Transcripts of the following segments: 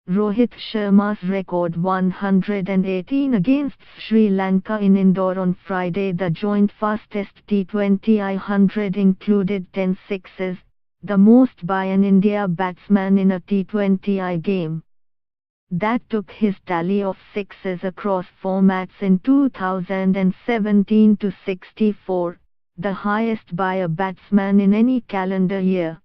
Rohit Sharma's record 118 against Sri Lanka in Indore on Friday. The joint fastest T20 100 included 10 sixes, the most by an India batsman in a T20I game. That took his tally of sixes across formats in 2017 to 64, the highest by a batsman in any calendar year.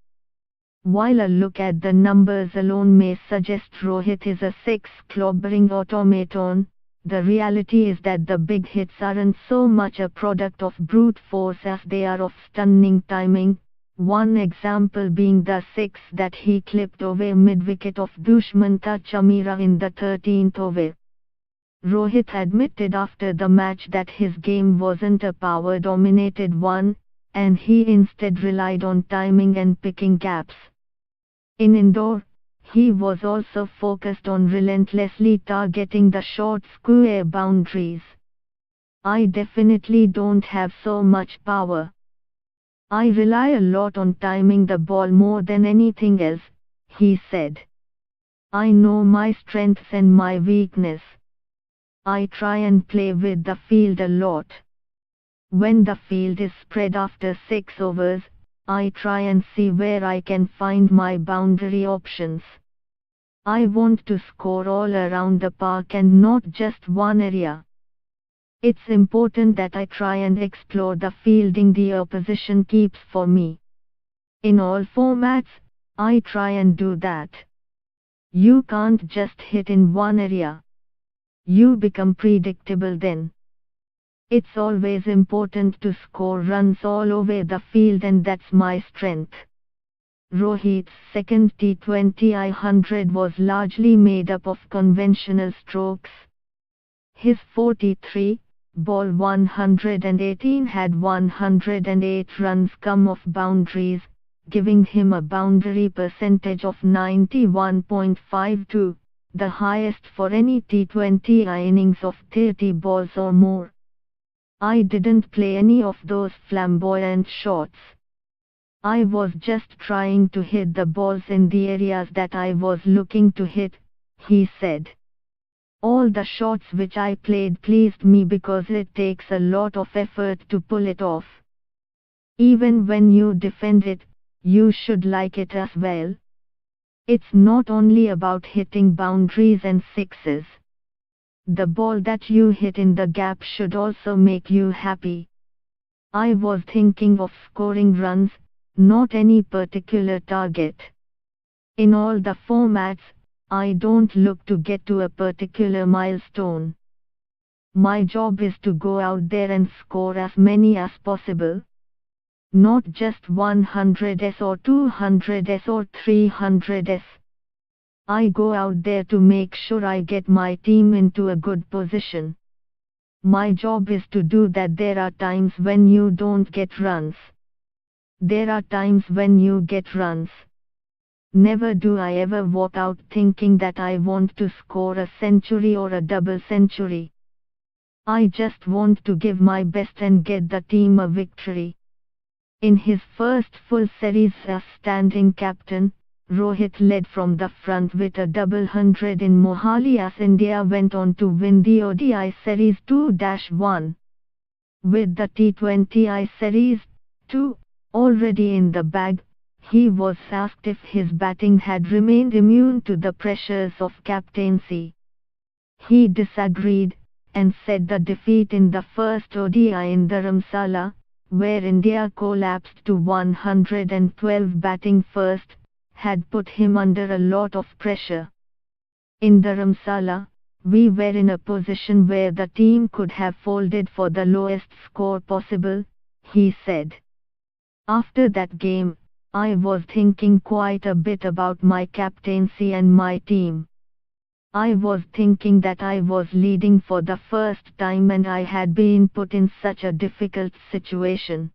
While a look at the numbers alone may suggest Rohit is a six-clobbering automaton, the reality is that the big hits aren't so much a product of brute force as they are of stunning timing, one example being the six that he clipped over mid-wicket of Dushmanta Chamira in the 13th over. Rohit admitted after the match that his game wasn't a power-dominated one, and he instead relied on timing and picking gaps. In Indore, he was also focused on relentlessly targeting the short square boundaries. "I definitely don't have so much power. I rely a lot on timing the ball more than anything else," he said. "I know my strengths and my weakness. I try and play with the field a lot. When the field is spread after 6 overs, I try and see where I can find my boundary options. I want to score all around the park and not just one area. It's important that I try and explore the fielding the opposition keeps for me. In all formats, I try and do that. You can't just hit in one area. You become predictable then. It's always important to score runs all over the field, and that's my strength." Rohit's second T20 100 was largely made up of conventional strokes. His 43-ball 118 had 108 runs come off boundaries, giving him a boundary percentage of 91.52, the highest for any T20I innings of 30 balls or more. "I didn't play any of those flamboyant shots. I was just trying to hit the balls in the areas that I was looking to hit," he said. "All the shots which I played pleased me because it takes a lot of effort to pull it off. Even when you defend it, you should like it as well. It's not only about hitting boundaries and sixes. The ball that you hit in the gap should also make you happy. I was thinking of scoring runs, not any particular target. In all the formats, I don't look to get to a particular milestone. My job is to go out there and score as many as possible. Not just 100s or 200s or 300s. I go out there to make sure I get my team into a good position. My job is to do that. There are times when you don't get runs. There are times when you get runs. Never do I ever walk out thinking that I want to score a century or a double century. I just want to give my best and get the team a victory." In his first full series as standing captain, Rohit led from the front with a double hundred in Mohali as India went on to win the ODI Series 2-1. With the T20I Series 2 already in the bag, he was asked if his batting had remained immune to the pressures of captaincy. He disagreed, and said the defeat in the first ODI in Dharamsala, where India collapsed to 112 batting first, had put him under a lot of pressure. "In Dharamsala, we were in a position where the team could have folded for the lowest score possible," he said. "After that game, I was thinking quite a bit about my captaincy and my team. I was thinking that I was leading for the first time and I had been put in such a difficult situation.